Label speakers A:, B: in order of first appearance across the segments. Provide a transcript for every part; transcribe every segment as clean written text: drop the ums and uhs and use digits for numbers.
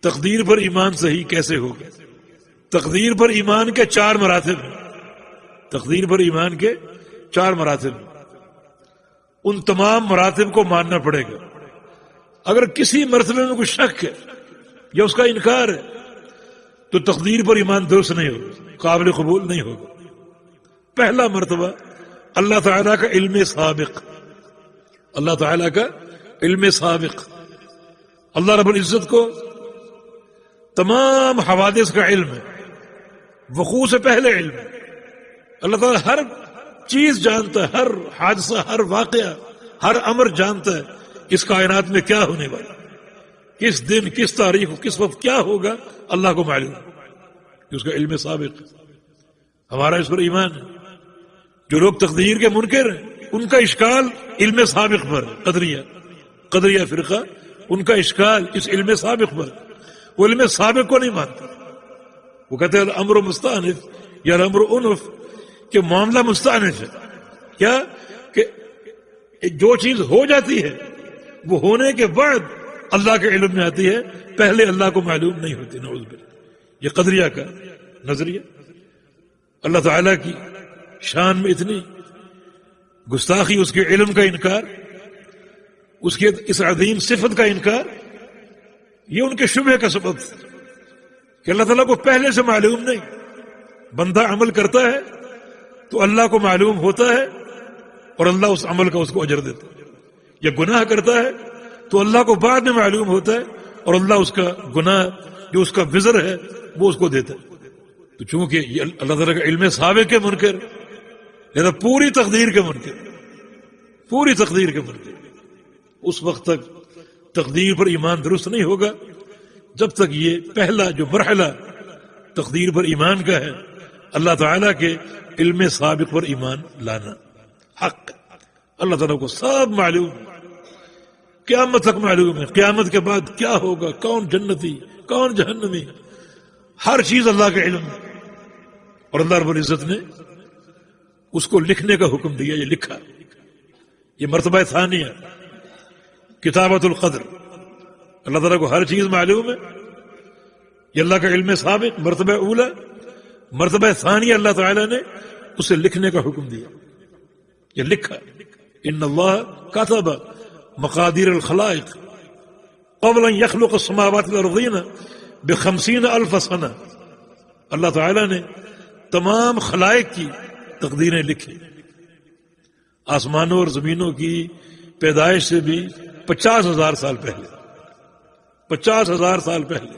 A: تقدیر پر ایمان صحیح کیسے ہوگا؟ تقدیر پر ایمان کے 4 مراتب ہیں. تقدیر پر ایمان کے 4 مراتب ہیں. ان تمام مراتب کو ماننا پڑے گا. اگر کسی مرتبے میں کوئی شک ہے یا اس کا انکار ہے تو تقدیر پر ایمان درست نہیں ہوگا، قابل قبول نہیں ہوگا. پہلا مرتبہ اللہ تعالیٰ کا علم سابق. اللہ تعالیٰ کا علم سابق. اللہ رب العزت کو تمام حوادث کا علم ہے، وقوع سے پہلے علم ہے. اللہ تعالیٰ ہر چیز جانتا ہے، ہر حادثہ، ہر واقعہ، ہر امر جانتا ہے. اس کائنات میں کیا ہونے والا، کس دن، کس تاریخ، کس وقت کیا ہوگا، اللہ کو معلوم ہے. اس کا علم سابق. ہمارا اس پر ایمان ہے. جو لوگ تقدیر کے منکر ہیں ان کا اشکال علم سابق پر ہے. قدریہ فرقہ، ان کا اشکال اس علم سابق پر. وہ علم سابق کو نہیں مانتے. وہ کہتے ہیں الامر مستأنف یا الامر انف، کہ معاملہ مستأنف ہے. کیا کہ جو چیز ہو جاتی ہے وہ ہونے کے بعد اللہ کے علم میں آتی ہے، پہلے اللہ کو معلوم نہیں ہوتی. نعوذ باللہ. یہ قدریہ کا نظریہ. اللہ تعالیٰ کی شان میں اتنی گستاخی، اس کے علم کا انکار، اس کے اس عظیم صفت کا انکار، یہ ان کے شبہ کا سبب کہ اللہ تعالیٰ کو پہلے سے معلوم نہیں. بندہ عمل کرتا ہے تو اللہ کو معلوم ہوتا ہے اور اللہ اس عمل کا اس کو اجر دیتا ہے. یا گناہ کرتا ہے تو اللہ کو بعد میں معلوم ہوتا ہے اور اللہ اس کا گناہ جو اس کا وزر ہے وہ اس کو دیتا ہے. تو چونکہ یہ اللہ تعالیٰ کا علم سابق کے منکر، یا پوری تقدیر کے منکر، پوری تقدیر کے منکر، اس وقت تک تقدیر پر ایمان درست نہیں ہوگا جب تک یہ پہلا جو مرحلہ تقدیر پر ایمان کا ہے، اللہ تعالیٰ کے علم سابق پر ایمان لانا. حق اللہ تعالیٰ کو سب معلوم ہے، قیامت تک معلوم ہے. قیامت کے بعد کیا ہوگا، کون جنتی، کون جہنمی، ہر چیز اللہ کے علم ہے. اور اللہ رب العزت نے اس کو لکھنے کا حکم دیا. یہ لکھا. یہ مرتبہ ثانیہ، کتابت القدر. اللہ تعالیٰ کو ہر چیز معلوم ہے، یہ اللہ کا علم سابق مرتبہ اولا. مرتبہ ثانیہ اللہ تعالیٰ نے اسے لکھنے کا حکم دیا. یہ لکھا. ان اللہ کتب مقادیر الخلائق قبل ان يخلق السماوات والارضین ب50,000 سنہ. اللہ تعالیٰ نے تمام خلائق کی تقدیریں لکھی. آسمانوں اور زمینوں کی پیدائش سے بھی 50,000 سال پہلے، 50,000 سال پہلے،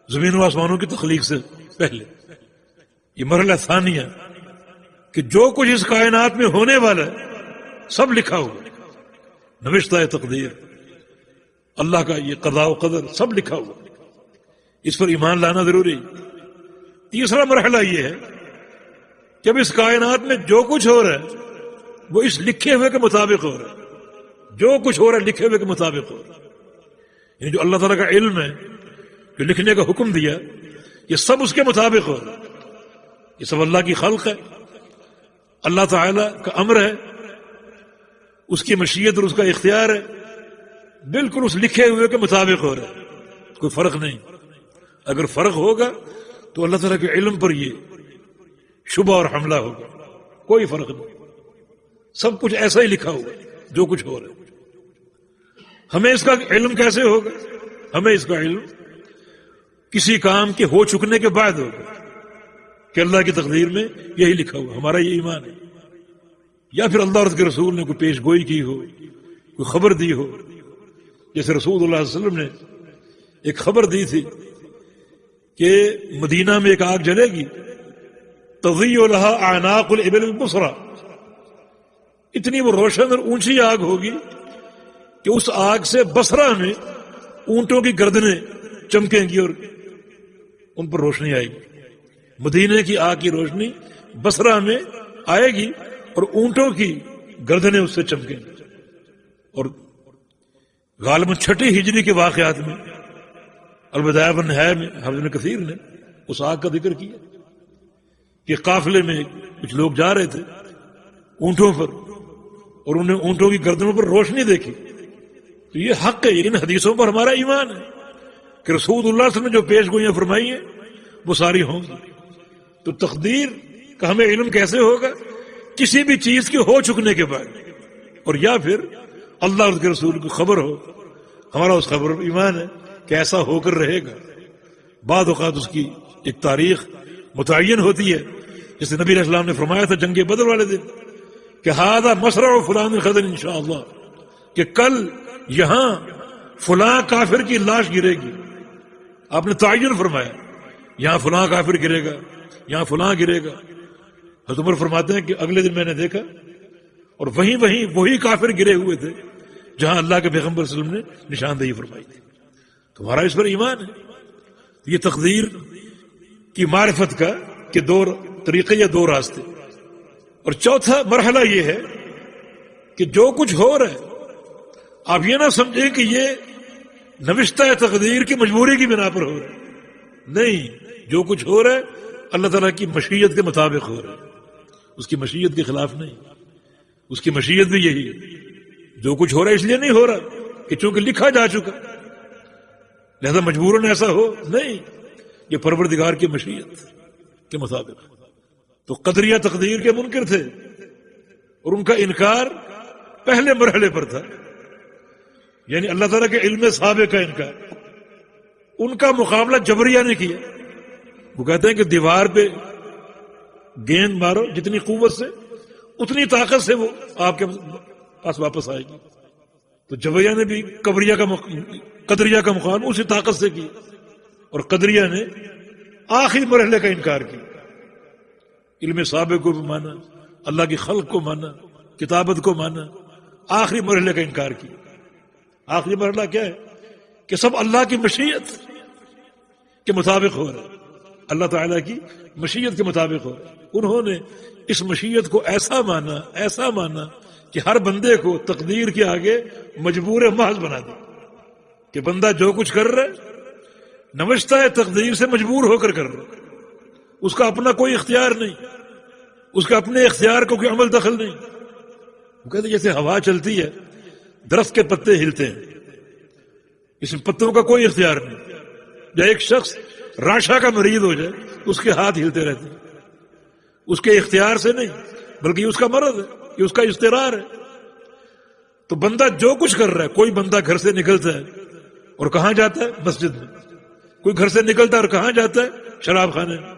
A: زمین و آسمانوں کی تخلیق سے پہلے. یہ مرحلہ ثانیہ کہ جو کچھ اس کائنات میں ہونے والا ہے سب لکھا ہوا، نوشتہ ہے تقدیر، اللہ کا یہ قضاء و قدر سب لکھا ہوا. اس پر ایمان لانا ضروری. تیسرا مرحلہ یہ ہے کہ اب اس کائنات میں جو کچھ ہو رہا ہے وہ اس لکھے ہوئے کے مطابق ہو رہا ہے. جو کچھ ہو رہا ہے لکھے ہوئے کے مطابق ہو رہا ہے. یعنی جو اللہ تعالیٰ کا علم ہے، جو لکھنے کا حکم دیا، یہ سب اس کے مطابق ہو رہا ہے. یہ سب اللہ کی خلق ہے، اللہ تعالیٰ کا امر ہے، اس کی مشیت اور اس کا اختیار ہے. بالکل اس لکھے ہوئے کے مطابق ہو رہا ہے، کوئی فرق نہیں. اگر فرق ہوگا تو اللہ تعالیٰ کے علم پر یہ شبہ اور حملہ ہوگا. کوئی فرق نہیں، سب کچھ ایسا ہی لکھا ہوگا جو کچھ ہو رہا ہے. ہمیں اس کا علم کیسے ہوگا؟ ہمیں اس کا علم کسی کام کے ہو چکنے کے بعد ہوگا کہ اللہ کی تقدیر میں یہی لکھا ہوا. ہمارا یہ ایمان ہے. یا پھر اللہ اور اس کے رسول نے کوئی پیش گوئی کی ہو، کوئی خبر دی ہو. جیسے رسول اللہ علیہ وسلم نے ایک خبر دی تھی کہ مدینہ میں ایک آگ جلے گی، تضیء لها اعناق الابل البصرى. اتنی وہ روشن اور اونچی آگ ہوگی کہ اس آگ سے بصرہ میں اونٹوں کی گردنیں چمکیں گی اور ان پر روشنی آئے گی. مدینہ کی آگ کی روشنی بصرہ میں آئے گی اور اونٹوں کی گردنیں اس سے چمکیں گی. اور غالباً 6 ہجری کے واقعات میں البدایہ والنہایہ میں حافظ ابن کثیر نے اس آگ کا ذکر کیا کہ قافلے میں کچھ لوگ جا رہے تھے اونٹوں پر اور انہیں اونٹوں کی گردنوں پر روشنی دیکھی. تو یہ حق ہے، ان حدیثوں پر ہمارا ایمان ہے. کہ رسول اللہ صلی اللہ علیہ وسلم نے جو پیش گوئیاں فرمائی ہیں وہ ساری ہوں گی. تو تقدیر کا ہمیں علم کیسے ہوگا؟ کسی بھی چیز کے ہو چکنے کے بعد، اور یا پھر اللہ اور اس کے رسول کو خبر ہو، ہمارا اس خبر پر ایمان ہے کہ ایسا ہو کر رہے گا. بعض اوقات اس کی ایک تاریخ متعین ہوتی ہے، جیسے نبی علیہ السلام نے فرمایا تھا جنگ بدر والے دن کہ ہذا مسرع فلان الغد انشاءاللہ، کہ کل یہاں فلاں کافر کی لاش گرے گی. آپ نے تعین فرمایا یہاں فلاں کافر گرے گا، یہاں فلاں گرے گا. حضرت عمر فرماتے ہیں کہ اگلے دن میں نے دیکھا اور وہی کافر گرے ہوئے تھے جہاں اللہ کے پیغمبر صلی اللہ علیہ وسلم نے نشاندہی فرمائی تھی. تمہارا اس پر ایمان ہے. یہ تقدیر کی معرفت کا کہ دو طریقے یا دو راستے. اور چوتھا مرحلہ یہ ہے کہ جو کچھ ہو رہا ہے آپ یہ نہ سمجھیں کہ یہ نوشتہ تقدیر کی مجبوری کی بنا پر ہو رہا ہے. نہیں، جو کچھ ہو رہا ہے اللہ تعالیٰ کی مشیت کے مطابق ہو رہا ہے، اس کی مشیت کے خلاف نہیں. اس کی مشیت بھی یہی ہے. جو کچھ ہو رہا ہے اس لیے نہیں ہو رہا کہ چونکہ لکھا جا چکا لہذا مجبوراً ایسا ہو، نہیں، یہ پروردگار کی مشیت کے مطابق. تو قدریہ تقدیر کے منکر تھے اور ان کا انکار پہلے مرحلے پر تھا، یعنی اللہ تعالیٰ کے علم سابق کا انکار. ان کا مقابلہ جبریہ نے کیا. وہ کہتے ہیں کہ دیوار پہ گیند مارو جتنی قوت سے اتنی طاقت سے وہ آپ کے پاس واپس آئے گی. تو جبریہ نے بھی قدریہ کا مقابلہ اسی طاقت سے کی، اور قدریہ نے آخری مرحلے کا انکار کیا. علم سابق کو بھی مانا، اللہ کی خلق کو مانا، کتابت کو مانا، آخری مرحلے کا انکار کیا. آخری مرحلہ کیا ہے کہ سب اللہ کی مشیت کے مطابق ہو رہا ہے، اللہ تعالیٰ کی مشیت کے مطابق ہو رہا ہے. انہوں نے اس مشیت کو ایسا مانا کہ ہر بندے کو تقدیر کے آگے مجبور محض بنا دیا کہ بندہ جو کچھ کر رہا ہے نوشتہ تقدیر سے مجبور ہو کر رہا ہے. اس کا اپنا کوئی اختیار نہیں، اس کا اپنے اختیار کو کوئی عمل دخل نہیں. وہ کہتے جیسے ہوا چلتی ہے درخت کے پتے ہلتے ہیں، اس میں پتوں کا کوئی اختیار نہیں. یا ایک شخص راشا کا مریض ہو جائے تو اس کے ہاتھ ہلتے رہتے ہیں، اس کے اختیار سے نہیں بلکہ یہ اس کا مرض ہے، یہ اس کا اضطرار ہے. تو بندہ جو کچھ کر رہا ہے، کوئی بندہ گھر سے نکلتا ہے اور کہاں جاتا ہے؟ مسجد میں. کوئی گھر سے نکلتا ہے اور کہاں جاتا ہے؟ شراب خانے میں.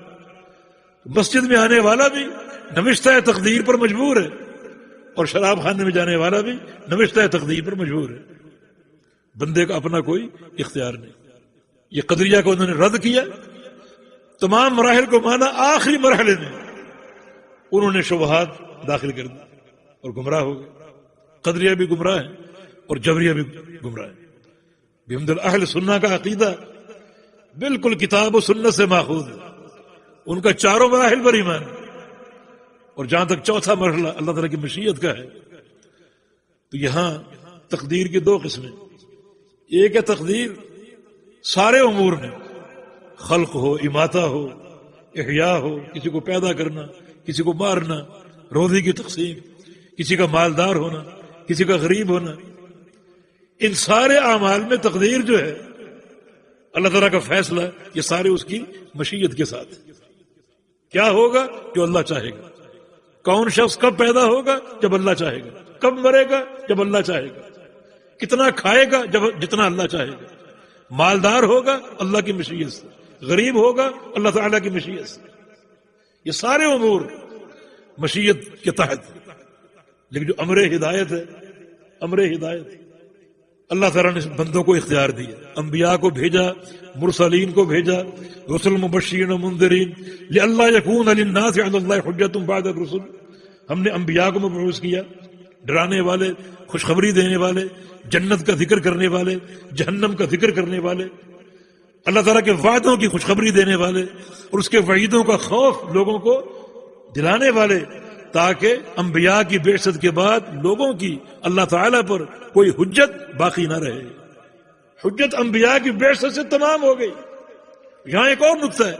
A: مسجد میں آنے والا بھی نوشتہ تقدیر پر مجبور ہے اور شراب خانے میں جانے والا بھی نوشتہ تقدیر پر مجبور ہے. بندے کا اپنا کوئی اختیار نہیں. یہ قدریہ کو انہوں نے رد کیا، تمام مراحل کو مانا. آخری مرحلے میں انہوں نے شبہات داخل کر دی اور گمراہ ہو گئے. قدریہ بھی گمراہ ہیں اور جبریہ بھی گمراہ ہیں. بحمد اہل سنہ کا عقیدہ بالکل کتاب و سنت سے ماخوذ ہے. ان کا چاروں مراحل پر ایمان ہے. اور جہاں تک چوتھا مرحلہ اللہ تعالیٰ کی مشیت کا ہے، تو یہاں تقدیر کی دو قسمیں. ایک ہے تقدیر سارے امور میں، خلق ہو، اماتہ ہو، احیاء ہو، کسی کو پیدا کرنا، کسی کو مارنا، روزی کی تقسیم، کسی کا مالدار ہونا، کسی کا غریب ہونا. ان سارے اعمال میں تقدیر جو ہے اللہ تعالیٰ کا فیصلہ، یہ سارے اس کی مشیت کے ساتھ. کیا ہوگا؟ جو اللہ چاہے گا. کون شخص کب پیدا ہوگا؟ جب اللہ چاہے گا. کب مرے گا؟ جب اللہ چاہے گا. کتنا کھائے گا؟ جتنا اللہ چاہے گا. مالدار ہوگا اللہ کی مشیت سے، غریب ہوگا اللہ تعالیٰ کی مشیت سے. یہ سارے امور مشیت کے تحت. لیکن جو امر ہدایت ہے، اللہ تعالیٰ نے بندوں کو اختیار دیا. انبیاء کو بھیجا، مرسلین کو بھیجا، رسل مبشرین و منذرین لئلا یکون للناس علی اللہ حجۃ بعد الرسل. ہم نے انبیاء کو مبعوث کیا، ڈرانے والے، خوشخبری دینے والے، جنت کا ذکر کرنے والے، جہنم کا ذکر کرنے والے، اللہ تعالیٰ کے وعدوں کی خوشخبری دینے والے اور اس کے وعیدوں کا خوف لوگوں کو دلانے والے، تاکہ انبیاء کی بعثت کے بعد لوگوں کی اللہ تعالیٰ پر کوئی حجت باقی نہ رہے. حجت انبیاء کی بعثت سے تمام ہو گئی. یہاں ایک اور نقطہ ہے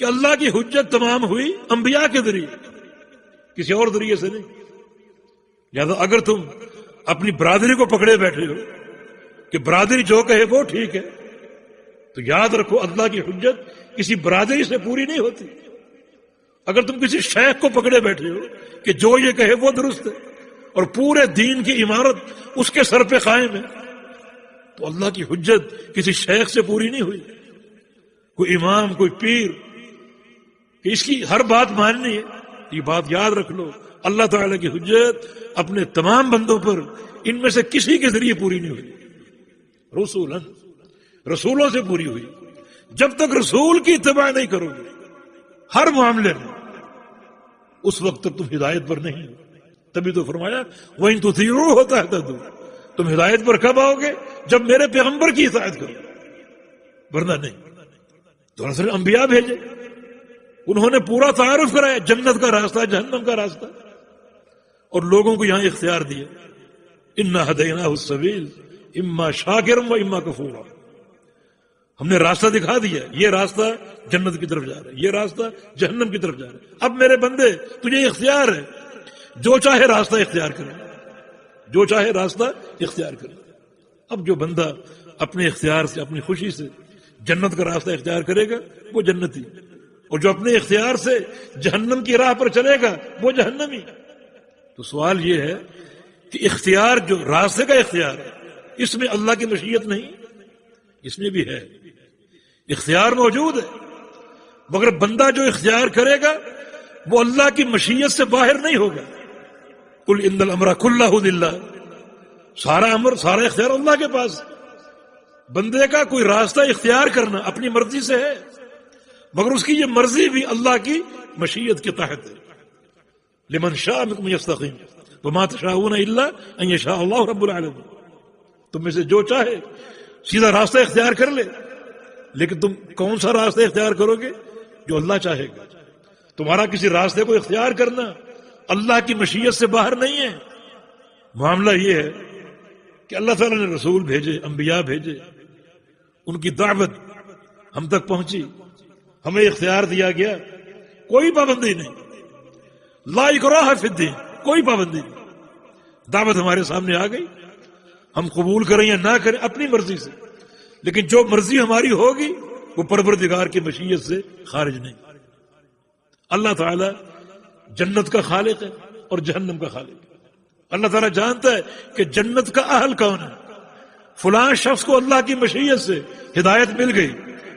A: کہ اللہ کی حجت تمام ہوئی انبیاء کے ذریعے، کسی اور ذریعے سے نہیں. لہذا اگر تم اپنی برادری کو پکڑے بیٹھے ہو کہ برادری جو کہے وہ ٹھیک ہے، تو یاد رکھو اللہ کی حجت کسی برادری سے پوری نہیں ہوتی. اگر تم کسی شیخ کو پکڑے بیٹھے ہو کہ جو یہ کہے وہ درست ہے اور پورے دین کی عمارت اس کے سر پہ قائم ہے، تو اللہ کی حجت کسی شیخ سے پوری نہیں ہوئی. کوئی امام، کوئی پیر کہ اس کی ہر بات ماننی ہے، یہ بات یاد رکھ لو. اللہ تعالیٰ کی حجت اپنے تمام بندوں پر ان میں سے کسی کے ذریعے پوری نہیں ہوئی، رسولوں سے پوری ہوئی. جب تک رسول کی اتباع نہیں کرو گے ہر معاملے میں، اس وقت تک تم ہدایت پر نہیں ہو. تبھی تو فرمایا وَإِن تُطِيعُوهُ تَهْتَدُوا، تم ہدایت پر کب آؤ گے؟ جب میرے پیغمبر کی اطاعت کرو، ورنہ نہیں. تو رسول انبیاء بھیجے، انہوں نے پورا تعارف کرایا جنت کا راستہ، جہنم کا راستہ، اور لوگوں کو یہاں اختیار دیا. اِنَّا هَدَيْنَاهُ السَّبِيلَ اِمَّا شَاكِرًا وَإِمَّا كَفُورًا. ہم نے راستہ دکھا دیا، یہ راستہ جنت کی طرف جا رہا ہے، یہ راستہ جہنم کی طرف جا رہا ہے. اب میرے بندے تجھے اختیار ہے، جو چاہے راستہ اختیار کرے، جو چاہے راستہ اختیار کرے. اب جو بندہ اپنے اختیار سے، اپنی خوشی سے جنت کا راستہ اختیار کرے گا وہ جنتی، اور جو اپنے اختیار سے جہنم کی راہ پر چلے گا وہ جہنمی. تو سوال یہ ہے کہ اختیار جو راستے کا اختیار ہے، اس میں اللہ کی مشیت نہیں؟ اس میں بھی ہے، اختیار موجود ہے، مگر بندہ جو اختیار کرے گا وہ اللہ کی مشیت سے باہر نہیں ہوگا. قل ان الامر کلہ للہ، سارا امر، سارا اختیار اللہ کے پاس. بندے کا کوئی راستہ اختیار کرنا اپنی مرضی سے ہے، مگر اس کی یہ مرضی بھی اللہ کی مشیت کے تحت ہے. لمن شاء منکم یستقیم وما تشاءون الا ان یشاء اللہ رب العالمین. تم میں سے جو چاہے سیدھا راستہ اختیار کر لے، لیکن تم کون سا راستہ اختیار کرو گے؟ جو اللہ چاہے گا. تمہارا کسی راستے کو اختیار کرنا اللہ کی مشیت سے باہر نہیں ہے. معاملہ یہ ہے کہ اللہ تعالیٰ نے رسول بھیجے، انبیاء بھیجے، ان کی دعوت ہم تک پہنچی، ہمیں اختیار دیا گیا، کوئی پابندی نہیں. لا اکراہ فی الدین، کوئی پابندی نہیں. دعوت ہمارے سامنے آ گئی، ہم قبول کریں یا نہ کریں اپنی مرضی سے، لیکن جو مرضی ہماری ہوگی وہ پروردگار کی مشیت سے خارج نہیں. اللہ تعالیٰ جنت کا خالق ہے اور جہنم کا خالق ہے. اللہ تعالیٰ جانتا ہے کہ جنت کا اہل کون ہے. فلاں شخص کو اللہ کی مشیت سے ہدایت مل گئی،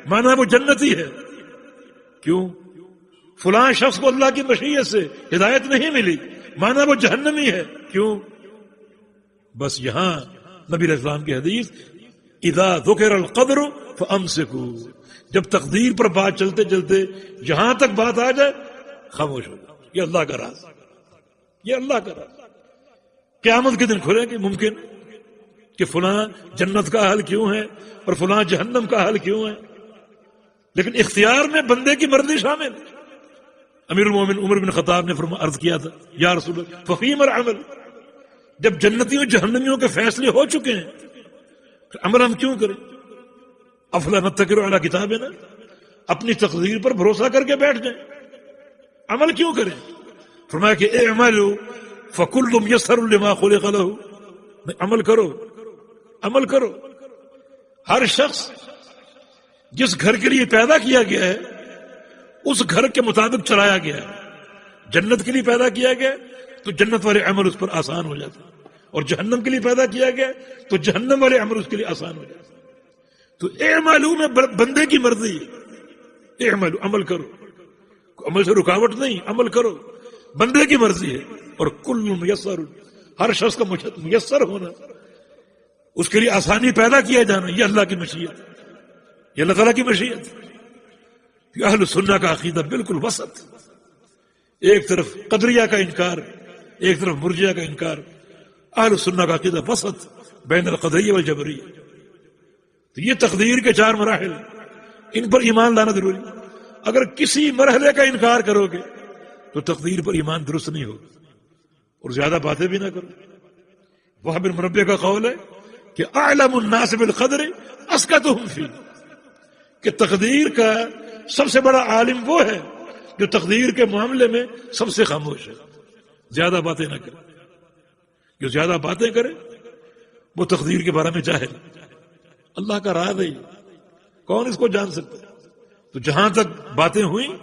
A: مانا وہ جنتی ہے. کیوں؟ فلاں شخص کو اللہ کی مشیت سے ہدایت نہیں ملی، مانا وہ جہنمی ہے. کیوں؟ بس یہاں نبی علیہ السلام کی حدیث اذا ذکر القدر فامسکوا، جب تقدیر پر بات چلتے چلتے جہاں تک بات آ جائے خاموش ہو جائے. یہ اللہ کا راز، یہ اللہ کا راز. قیامت کے دن کھلے گی، ممکن کہ فلاں جنت کا حل کیوں ہے اور فلاں جہنم کا حل کیوں ہے، لیکن اختیار میں بندے کی مرضی شامل. امیر المومن عمر بن خطاب نے عرض کیا تھا یا رسول اللہ ففیم العمل، جب جنتیوں جہنمیوں کے فیصلے ہو چکے ہیں پھر عمل ہم کیوں کریں؟ افلا نتکل علی کتابنا، اپنی تقدیر پر بھروسہ کر کے بیٹھ جائیں، عمل کیوں کریں؟ فرمایا کہ اعملوا فکل میسر لما خلق لہ، عمل کرو، عمل کرو. ہر شخص جس گھر کے لیے پیدا کیا گیا ہے اس گھر کے مطابق چلایا گیا ہے. جنت کے لیے پیدا کیا گیا تو جنت والے عمل اس پر آسان ہو جاتے ہیں، اور جہنم کے لیے پیدا کیا گیا تو جہنم والے عمل اس کے لیے آسان ہو جاتے ہیں. تو اعملوا میں بندے کی مرضی ہے، اعملوا، عمل کرو، عمل سے رکاوٹ نہیں، عمل کرو، بندے کی مرضی ہے. اور کل میسر، ہر شخص کا میسر ہونا، اس کے لیے آسانی پیدا کیا جانا، یہ اللہ کی مشیت، یہ اللہ تعالیٰ کی مشیت. اہل سنہ کا عقیدہ بالکل وسط، ایک طرف قدریہ کا انکار، ایک طرف مرجیہ کا انکار. اہل سنہ کا عقیدہ وسط بین القدریہ والجبریہ. تو یہ تقدیر کے 4 مراحل، ان پر ایمان لانا ضروری. اگر کسی مرحلے کا انکار کرو گے تو تقدیر پر ایمان درست نہیں ہوگا. اور زیادہ باتیں بھی نہ کرو. وہاں بن منبہ کا قول ہے کہ اعلم الناس بالقدر اسکتهم فی، کہ تقدیر کا سب سے بڑا عالم وہ ہے جو تقدیر کے معاملے میں سب سے خاموش ہے، زیادہ باتیں نہ کرے. جو زیادہ باتیں کرے وہ تقدیر کے بارے میں جاہل. اللہ کا راز ہے، کون اس کو جان سکتا ہے؟ تو جہاں تک باتیں ہوئیں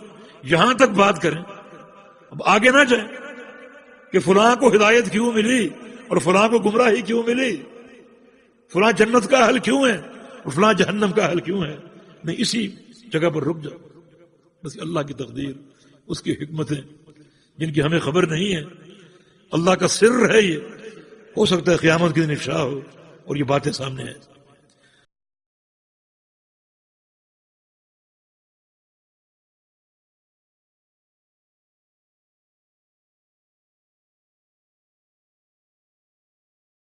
A: یہاں تک بات کریں، اب آگے نہ جائیں کہ فلاں کو ہدایت کیوں ملی اور فلاں کو گمراہی کیوں ملی، فلاں جنت کا حل کیوں ہے اور فلاں جہنم کا حل کیوں ہے. نہیں، اسی جگہ پر رک جاؤ. بس اللہ کی تقدیر، اس کی حکمتیں جن کی ہمیں خبر نہیں ہے، اللہ کا سر ہے. یہ ہو سکتا ہے قیامت کے دن افشا ہو اور یہ باتیں سامنے ہیں.